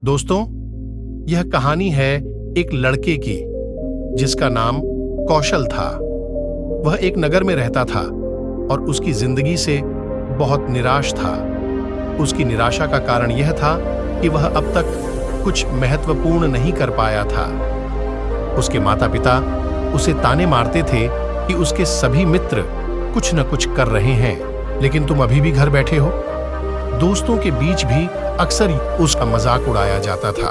दोस्तों, यह कहानी है एक लड़के की जिसका नाम कौशल था। वह एक नगर में रहता था और उसकी जिंदगी से बहुत निराश था। उसकी निराशा का कारण यह था कि वह अब तक कुछ महत्वपूर्ण नहीं कर पाया था। उसके माता पिता उसे ताने मारते थे कि उसके सभी मित्र कुछ न कुछ कर रहे हैं, लेकिन तुम अभी भी घर बैठे हो। दोस्तों के बीच भी अक्सर उसका मजाक उड़ाया जाता था।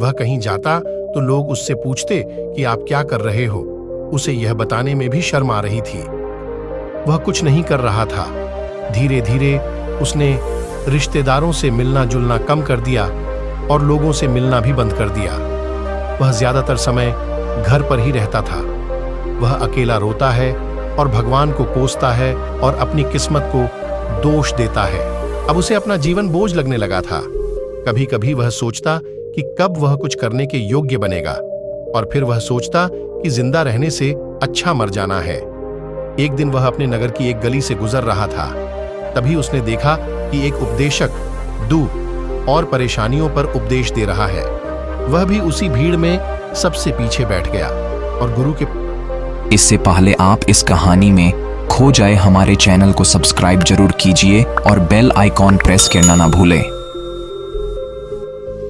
वह कहीं जाता तो लोग उससे पूछते कि आप क्या कर रहे हो। उसे यह बताने में भी शर्म आ रही थी। वह कुछ नहीं कर रहा था। धीरे धीरे उसने रिश्तेदारों से मिलना जुलना कम कर दिया और लोगों से मिलना भी बंद कर दिया। वह ज्यादातर समय घर पर ही रहता था। वह अकेला रोता है और भगवान को कोसता है और अपनी किस्मत को दोष देता है। अब उसे अपना जीवन बोझ लगने लगा था। कभी कभी वह सोचता कि कब वह कुछ करने के योग्य बनेगा, और फिर वह सोचता कि जिंदा रहने से अच्छा मर जाना है। एक दिन वह अपने नगर की एक गली से गुजर रहा था। तभी उसने देखा कि एक उपदेशक दुख और परेशानियों पर उपदेश दे रहा है। वह भी उसी भीड़ में सबसे पीछे बैठ गया और गुरु के इससे पहले आप इस कहानी में खो जाए हमारे चैनल को सब्सक्राइब जरूर कीजिए और बेल आइकॉन प्रेस करना ना भूलें।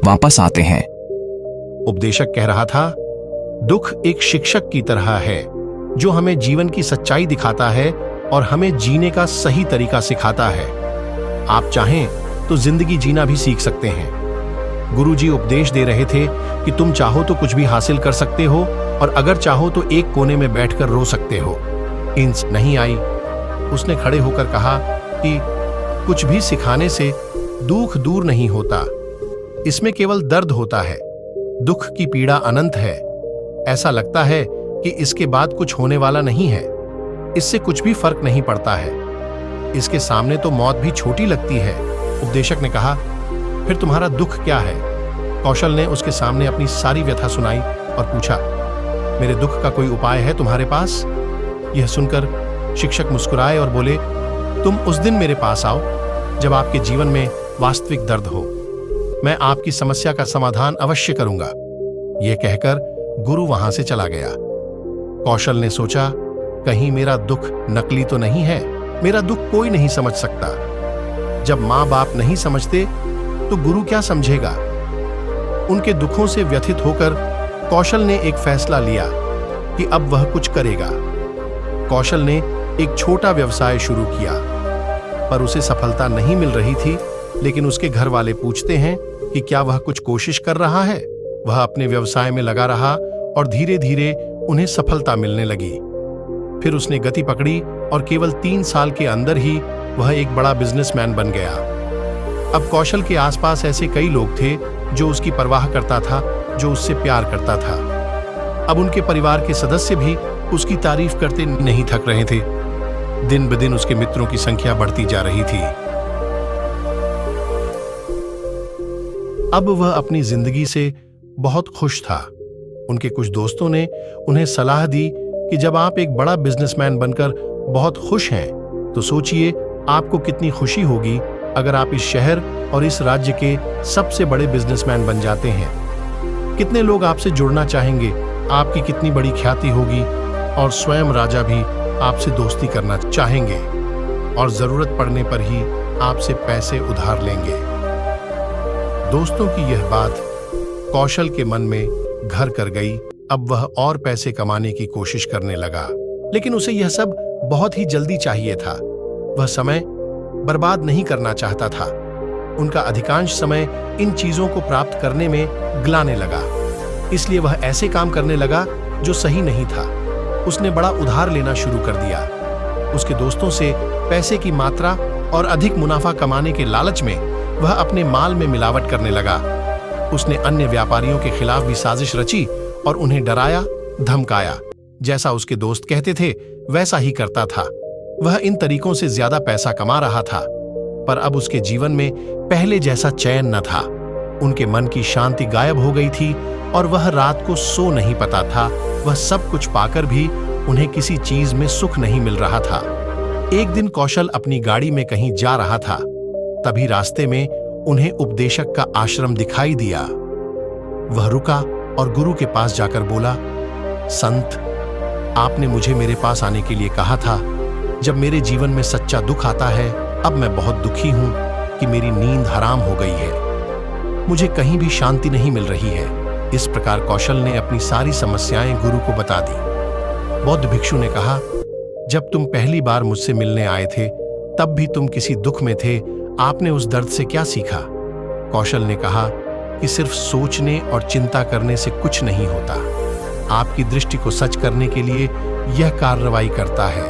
वापस आते हैं। उपदेशक कह रहा था, दुख एक शिक्षक की तरह है जो हमें जीवन की सच्चाई दिखाता है और हमें जीने का सही तरीका सिखाता है। आप चाहें तो जिंदगी जीना भी सीख सकते हैं। गुरुजी उपदेश दे रहे थे कि तुम चाहो तो कुछ भी हासिल कर सकते हो और अगर चाहो तो एक कोने में बैठकर रो सकते हो। इंस नहीं आई। उसने खड़े होकर कहा कि कुछ भी सिखाने से दुख दूर नहीं होता, इसमें केवल दर्द होता है। दुख की पीड़ा अनंत है। ऐसा लगता है कि इसके बाद कुछ होने वाला नहीं है। इससे कुछ भी फर्क नहीं पड़ता है। इसके सामने तो मौत भी छोटी लगती है। उपदेशक ने कहा, फिर तुम्हारा दुख क्या है? कौशल ने उसके सामने अपनी सारी व्यथा सुनाई और पूछा, मेरे दुख का कोई उपाय है तुम्हारे पास? यह सुनकर शिक्षक मुस्कुराए और बोले, तुम उस दिन मेरे पास आओ जब आपके जीवन में वास्तविक दर्द हो। मैं आपकी समस्या का समाधान अवश्य करूंगा। यह कहकर गुरु वहां से चला गया। कौशल ने सोचा, कहीं मेरा दुख नकली तो नहीं है। मेरा दुख कोई नहीं समझ सकता। जब मां बाप नहीं समझते तो गुरु क्या समझेगा? उनके दुखों से व्यथित होकर कौशल ने एक फैसला लिया कि अब वह कुछ करेगा। कौशल ने एक छोटा व्यवसाय शुरू किया, पर उसे सफलता नहीं मिल रही थी। लेकिन उसके घर वाले पूछते हैं कि क्या वह कुछ कोशिश कर रहा है? वह अपने व्यवसाय में लगा रहा और धीरे धीरे उन्हें सफलता मिलने लगी। फिर उसने गति पकड़ी और केवल 3 साल के अंदर ही वह एक बड़ा बिजनेसमैन बन गया। अब कौशल के आसपास ऐसे कई लोग थे जो उसकी परवाह करता था, जो उससे प्यार करता था। अब उनके परिवार के सदस्य भी उसकी तारीफ करते नहीं थक रहे थे। दिन ब दिन उसके मित्रों की संख्या बढ़ती जा रही थी। अब वह अपनी जिंदगी से बहुत खुश था। उनके कुछ दोस्तों ने उन्हें सलाह दी कि जब आप एक बड़ा बिजनेसमैन बनकर बहुत खुश हैं, तो सोचिए आपको कितनी खुशी होगी अगर आप इस शहर और इस राज्य के सबसे बड़े बिजनेसमैन बन जाते हैं। कितने लोग आपसे जुड़ना चाहेंगे, आपकी कितनी बड़ी ख्याति होगी और स्वयं राजा भी आपसे दोस्ती करना चाहेंगे और जरूरत पड़ने पर ही आपसे पैसे उधार लेंगे। दोस्तों की यह बात कौशल के मन में घर कर गई। अब वह और पैसे कमाने की कोशिश करने लगा, लेकिन उसे यह सब बहुत ही जल्दी चाहिए था। वह समय बर्बाद नहीं करना चाहता था। उनका अधिकांश समय इन चीजों को प्राप्त करने में गलाने लगा। इसलिए वह ऐसे काम करने लगा जो सही नहीं था। उसने बड़ा उधार लेना शुरू कर दिया। उसके दोस्तों से पैसे की मात्रा और अधिक मुनाफा कमाने के लालच में वह अपने माल में मिलावट करने लगा। उसने अन्य व्यापारियों के खिलाफ भी साजिश रची और उन्हें डराया धमकाया। जैसा उसके दोस्त कहते थे वैसा ही करता था। वह इन तरीकों से ज्यादा पैसा कमा रहा था, पर अब उसके जीवन में पहले जैसा चैन न था। उनके मन की शांति गायब हो गई थी और वह रात को सो नहीं पाता था। वह सब कुछ पाकर भी उन्हें किसी चीज में सुख नहीं मिल रहा था। एक दिन कौशल अपनी गाड़ी में कहीं जा रहा था। तभी रास्ते में उन्हें उपदेशक का आश्रम दिखाई दिया। वह रुका और गुरु के पास जाकर बोला, संत, आपने मुझे मेरे पास आने के लिए कहा था। जब मेरे जीवन में सच्चा दुख आता है, अब मैं बहुत दुखी हूं कि मेरी नींद हराम हो गई है। मुझे कहीं भी शांति नहीं मिल रही है। इस प्रकार कौशल ने अपनी सारी समस्याएं गुरु को बता दी। बौद्ध भिक्षु ने कहा, जब तुम पहली बार मुझसे मिलने आए थे, तब भी तुम किसी दुख में थे। आपने उस दर्द से क्या सीखा? कौशल ने कहा कि सिर्फ सोचने और चिंता करने से कुछ नहीं होता। आपकी दृष्टि को सच करने के लिए यह कार्रवाई करता है,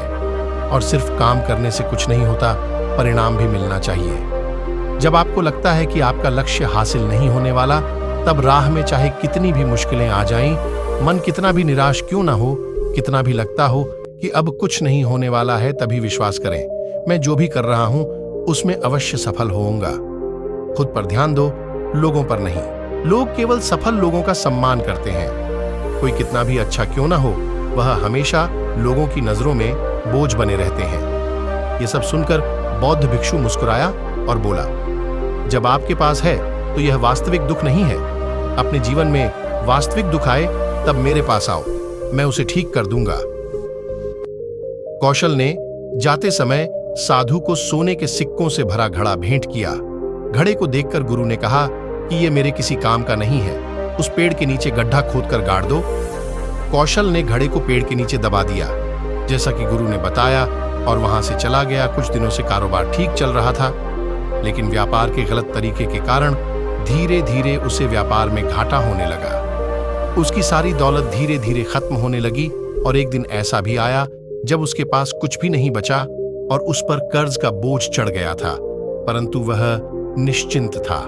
और सिर्फ काम करने से कुछ नहीं होता, परिणाम भी मिलना चाहिए। जब आपको लगता है कि आपका लक्ष्य हासिल नहीं होने वाला, तब राह में चाहे कितनी भी मुश्किलें आ जाएं, मन कितना भी निराश क्यों ना हो, कितना भी लगता हो कि अब कुछ नहीं होने वाला है, तभी विश्वास करें, मैं जो भी कर रहा हूं उसमें अवश्य सफल होऊंगा। खुद पर ध्यान दो, लोगों पर नहीं। लोग केवल सफल लोगों का सम्मान करते हैं। कोई कितना भी अच्छा क्यों ना हो, वह हमेशा लोगों की नजरों में बोझ बने रहते हैं। यह सब सुनकर बौद्ध भिक्षु मुस्कुराया और बोला, जब आपके पास है तो यह वास्तविक दुख नहीं है। अपने जीवन में वास्तविक दुख आए तब मेरे पास आओ, मैं उसे ठीक कर दूंगा। कौशल ने जाते समय साधु को सोने के सिक्कों से भरा घड़ा भेंट किया। घड़े को देखकर गुरु ने कहा कि यह मेरे किसी काम का नहीं है, उस पेड़ के नीचे गड्ढा खोदकर गाड़ दो। कौशल ने घड़े को पेड़ के नीचे दबा दिया, जैसा कि गुरु ने बताया, और वहां से चला गया। कुछ दिनों से कारोबार ठीक चल रहा था, लेकिन व्यापार के गलत तरीके के कारण धीरे धीरे उसे व्यापार में घाटा होने लगा। उसकी सारी दौलत धीरे धीरे खत्म होने लगी, और एक दिन ऐसा भी आया जब उसके पास कुछ भी नहीं बचा और उस पर कर्ज का बोझ चढ़ गया था। परंतु वह निश्चिंत था,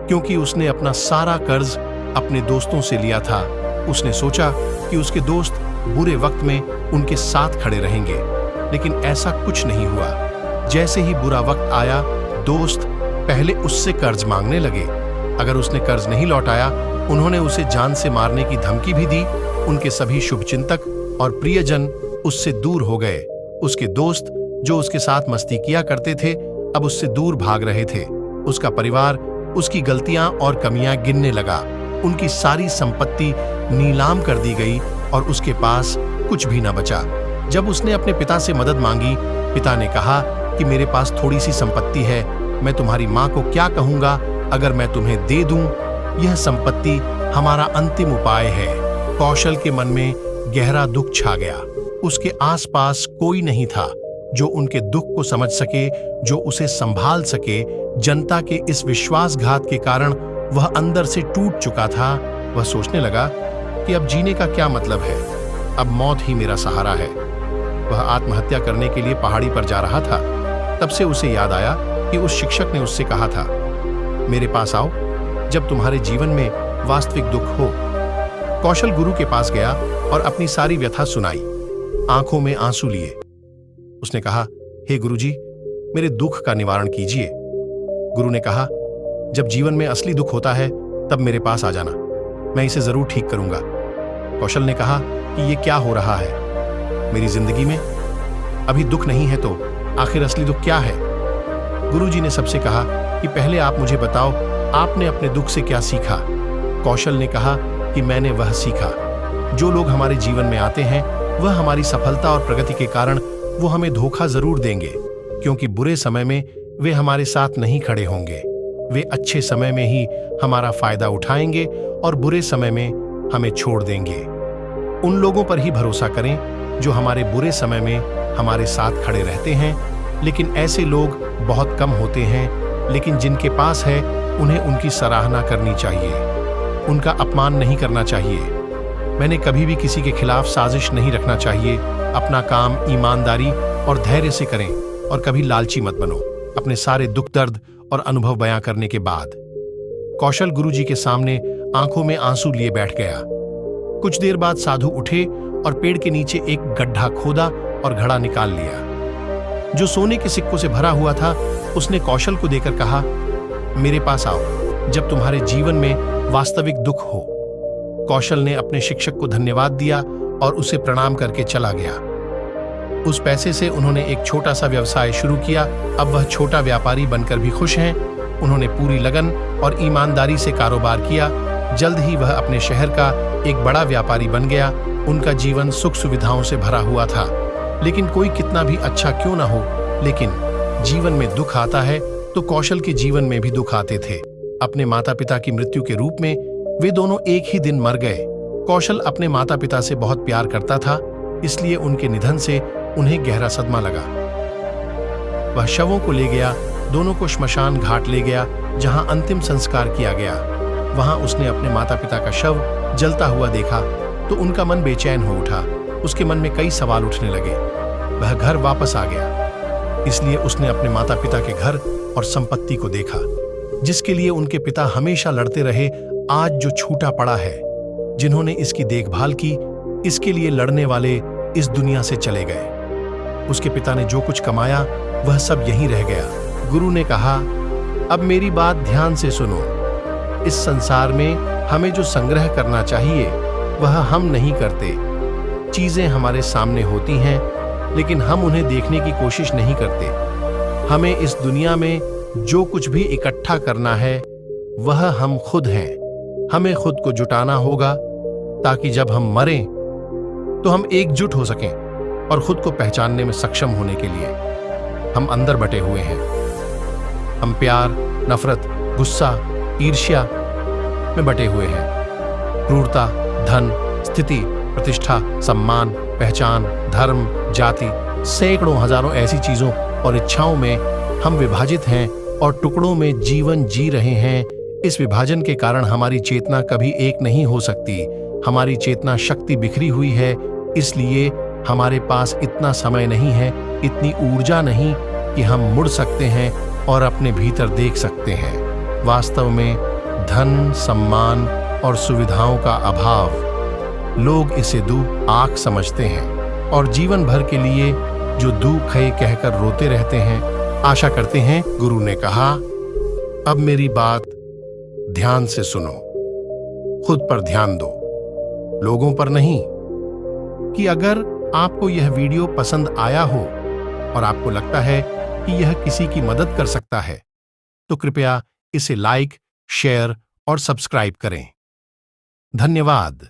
क्योंकि उसने अपना सारा कर्ज अपने दोस्तों से लिया था। उसने सोचा कि उसके दोस्त बुरे वक्त में उनके साथ खड़े रहेंगे, लेकिन ऐसा कुछ नहीं हुआ। जैसे ही बुरा वक्त आया, दोस्त पहले उससे कर्ज मांगने लगे। अगर उसने कर्ज नहीं लौटाया, उन्होंने उसे जान से मारने की धमकी भी दी। उनके सभी शुभचिंतक और प्रियजन उससे दूर हो गए। उसके दोस्त जो उसके साथ मस्ती किया करते थे, अब उससे दूर भाग रहे थे। उसका परिवार उसकी गलतियां और कमियां गिनने लगा। उनकी सारी संपत्ति नीलाम कर दी गई और उसके पास कुछ भी न बचा। जब उसने अपने पिता से मदद मांगी, पिता ने कहा कि मेरे पास थोड़ी सी संपत्ति है, मैं तुम्हारी मां को क्या कहूंगा अगर मैं तुम्हें दे दूं? यह संपत्ति हमारा अंतिम उपाय है। कौशल के मन में गहरा दुख छा गया। उसके आसपास कोई नहीं था जो उनके दुख को समझ सके, जो उसे संभाल सके। जनता के इस विश्वासघात के कारण वह अंदर से टूट चुका था। वह सोचने लगा कि अब जीने का क्या मतलब है, अब मौत ही मेरा सहारा है। वह आत्महत्या करने के लिए पहाड़ी पर जा रहा था। तब से उसे याद आया कि उस शिक्षक ने उससे कहा था, मेरे पास आओ जब तुम्हारे जीवन में वास्तविक दुख हो। कौशल गुरु के पास गया और अपनी सारी व्यथा सुनाई, आंखों में आंसू लिए। उसने कहा, हे गुरुजी, मेरे दुख का निवारण कीजिए। गुरु ने कहा, जब जीवन में असली दुख होता है तब मेरे पास आ जाना, मैं इसे जरूर ठीक करूंगा। कौशल ने कहा कि ये क्या हो रहा है मेरी जिंदगी में? अभी दुख नहीं है तो आखिर असली दुख क्या है? गुरुजी ने सबसे कहा कि पहले आप मुझे बताओ, आपने अपने दुख से क्या सीखा? कौशल ने कहा कि मैंने वह सीखा, जो लोग हमारे जीवन में आते हैं वह हमारी सफलता और प्रगति के कारण वो हमें धोखा जरूर देंगे, क्योंकि बुरे समय में वे हमारे साथ नहीं खड़े होंगे। वे अच्छे समय में ही हमारा फायदा उठाएंगे और बुरे समय में हमें छोड़ देंगे। उन लोगों पर ही भरोसा करें जो हमारे बुरे समय में हमारे साथ खड़े रहते हैं। लेकिन ऐसे लोग बहुत कम होते हैं, लेकिन जिनके पास है उन्हें उनकी सराहना करनी चाहिए, उनका अपमान नहीं करना चाहिए। मैंने कभी भी किसी के खिलाफ साजिश नहीं रखना चाहिए। अपना काम ईमानदारी और धैर्य से करें और कभी लालची मत बनो। अपने सारे दुख दर्द और अनुभव बयां करने के बाद कौशल गुरुजी के सामने आंखों में आंसू लिए बैठ गया। कुछ देर बाद साधु उठे और पेड़ के नीचे एक गड्ढा खोदा और घड़ा निकाल लिया, जो सोने के सिक्कों से भरा हुआ था। उसने कौशल को देकर कहा, मेरे पास आओ जब तुम्हारे जीवन में वास्तविक दुख हो। कौशल ने अपने शिक्षक को धन्यवाद दिया और उसे प्रणाम करके चला गया। उस पैसे से उन्होंने एक छोटा सा व्यवसाय शुरू किया। अब वह छोटा व्यापारी बनकर भी खुश हैं। उन्होंने पूरी लगन और ईमानदारी से कारोबार किया। जल्द ही वह अपने शहर का एक बड़ा व्यापारी बन गया। उनका जीवन सुख सुविधाओं से भरा हुआ था। लेकिन कोई कितना भी अच्छा क्यों ना हो, लेकिन जीवन में दुख आता है तो कौशल के जीवन में भी दुख आते थे। अपने माता पिता की मृत्यु के रूप में वे दोनों एक ही दिन मर गए। कौशल अपने माता पिता से बहुत प्यार करता था, इसलिए उनके निधन से उन्हें गहरा सदमा लगा। वह शवों को ले गया, दोनों को श्मशान घाट ले गया, जहां अंतिम संस्कार किया गया। वहां उसने अपने माता पिता का शव जलता हुआ देखा तो उनका मन बेचैन हो उठा। उसके मन में कई सवाल उठने लगे। वह घर वापस आ गया, इसलिए उसने अपने माता पिता के घर और संपत्ति को देखा, जिसके लिए उनके पिता हमेशा लड़ते रहे, आज जो छूटा पड़ा है। जिन्होंने इसकी देखभाल की, इसके लिए लड़ने वाले इस दुनिया से चले गए। उसके पिता ने जो कुछ कमाया वह सब यहीं रह गया। गुरु ने कहा, अब मेरी बात ध्यान से सुनो। इस संसार में हमें जो संग्रह करना चाहिए वह हम नहीं करते। चीजें हमारे सामने होती हैं, लेकिन हम उन्हें देखने की कोशिश नहीं करते। हमें इस दुनिया में जो कुछ भी इकट्ठा करना है वह हम खुद हैं। हमें खुद को जुटाना होगा ताकि जब हम मरें तो हम एकजुट हो सकें और खुद को पहचानने में सक्षम होने के लिए। हम अंदर बटे हुए हैं। हम प्यार, नफरत, गुस्सा, ईर्ष्या में बटे हुए हैं। क्रूरता, धन, स्थिति, प्रतिष्ठा, सम्मान, पहचान, धर्म, जाति, सैकड़ों हजारों ऐसी चीजों और इच्छाओं में हम विभाजित हैं और टुकड़ों में जीवन जी रहे हैं। इस विभाजन के कारण हमारी चेतना कभी एक नहीं हो सकती। हमारी चेतना शक्ति बिखरी हुई है, इसलिए हमारे पास इतना समय नहीं है, इतनी ऊर्जा नहीं कि हम मुड़ सकते हैं और अपने भीतर देख सकते हैं। वास्तव में धन, सम्मान और सुविधाओं का अभाव, लोग इसे आँख समझते हैं और जीवन भर के लिए जो दुख है कहकर रोते रहते हैं, आशा करते हैं। गुरु ने कहा, अब मेरी बात ध्यान से सुनो, खुद पर ध्यान दो, लोगों पर नहीं। कि अगर आपको यह वीडियो पसंद आया हो और आपको लगता है कि यह किसी की मदद कर सकता है, तो कृपया इसे लाइक, शेयर और सब्सक्राइब करें। धन्यवाद।